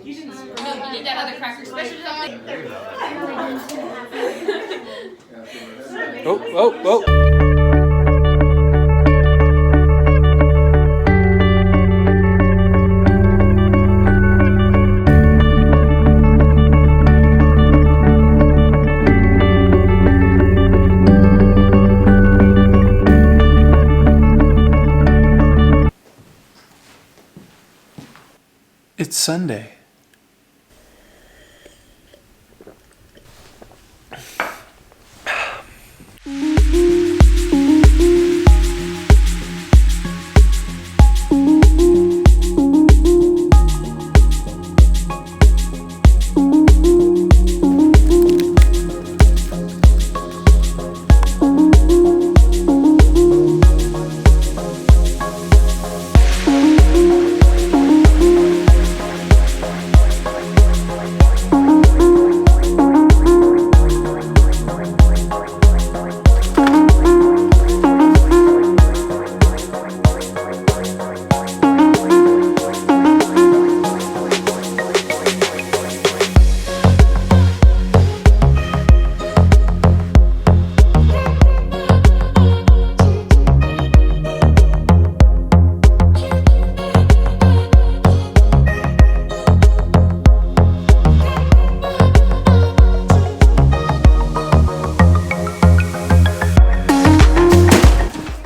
you need that other cracker. Especially Oh. It's Sunday.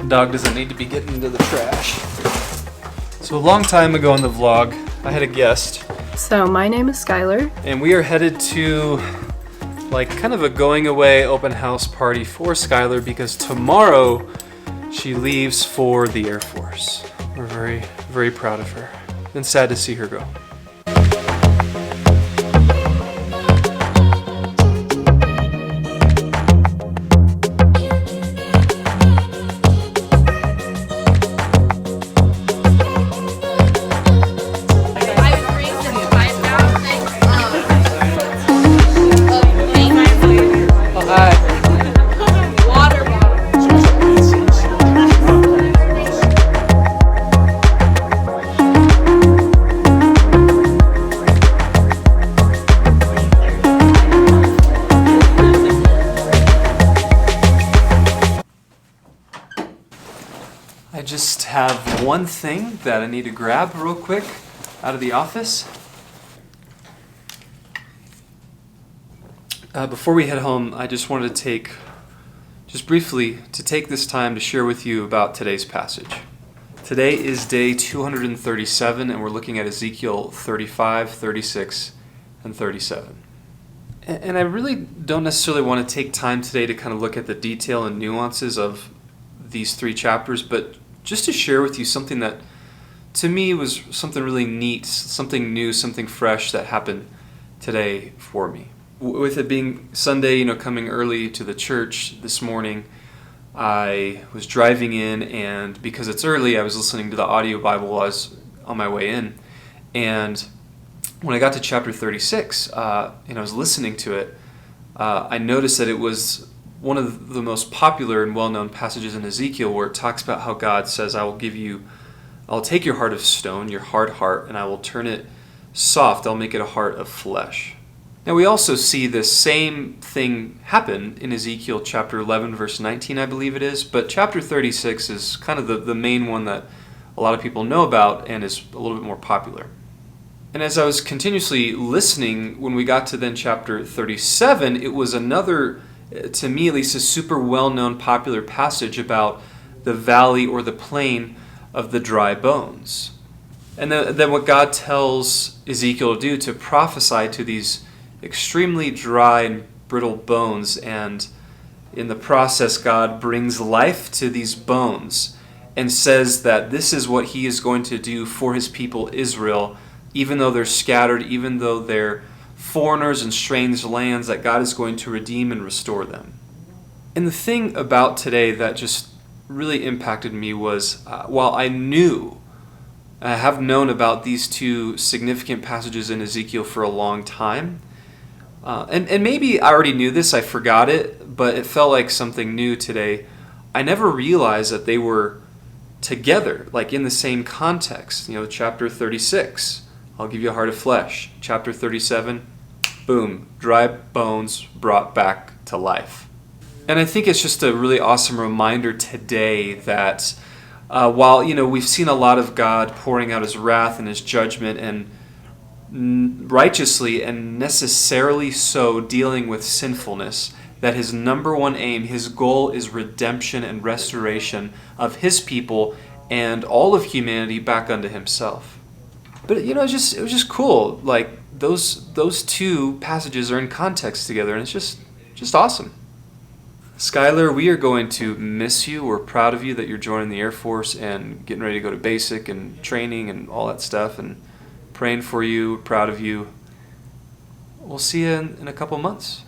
Dog doesn't need to be getting into the trash. So a long time ago in the vlog, I had a guest. So my name is SKYLER. And we are headed to like kind of a going away open house party for SKYLER because tomorrow she leaves for the Air Force. We're very, very proud of her and sad to see her go. I just have one thing that I need to grab real quick out of the office. Before we head home, I just wanted to briefly take this time to share with you about today's passage. Today is day 237, and we're looking at Ezekiel 35, 36, and 37. And I really don't necessarily want to take time today to kind of look at the detail and nuances of these three chapters, but just to share with you something that to me was something really neat, something new, something fresh that happened today for me. With it being Sunday, coming early to the church this morning, I was driving in, and because it's early, I was listening to the audio Bible while I was on my way in. And when I got to chapter 36, and I was listening to it, I noticed that it was one of the most popular and well-known passages in Ezekiel, where it talks about how God says, I'll take your heart of stone, your hard heart, and I will turn it soft. I'll make it a heart of flesh. Now we also see this same thing happen in Ezekiel chapter 11, verse 19, I believe it is, but chapter 36 is kind of the main one that a lot of people know about and is a little bit more popular. And as I was continuously listening, when we got to then chapter 37, it was another, to me at least, a super well-known popular passage about the valley or the plain of the dry bones. And then what God tells Ezekiel to do, to prophesy to these extremely dry and brittle bones, and in the process God brings life to these bones and says that this is what he is going to do for his people Israel, even though they're scattered, even though they're foreigners in strange lands, that God is going to redeem and restore them. And the thing about today that just really impacted me was, while I have known about these two significant passages in Ezekiel for a long time, and maybe I already knew this, I forgot it, but it felt like something new today. I never realized that they were together, like in the same context. Chapter 36, I'll give you a heart of flesh. Chapter 37, boom, dry bones brought back to life. And I think it's just a really awesome reminder today that while we've seen a lot of God pouring out His wrath and His judgment and righteously and necessarily so dealing with sinfulness, that His number one aim, His goal is redemption and restoration of His people and all of humanity back unto Himself. But it was just cool. Like those two passages are in context together, and it's just awesome. SKYLER, we are going to miss you. We're proud of you that you're joining the Air Force and getting ready to go to basic and training and all that stuff, and praying for you, proud of you. We'll see you in a couple months.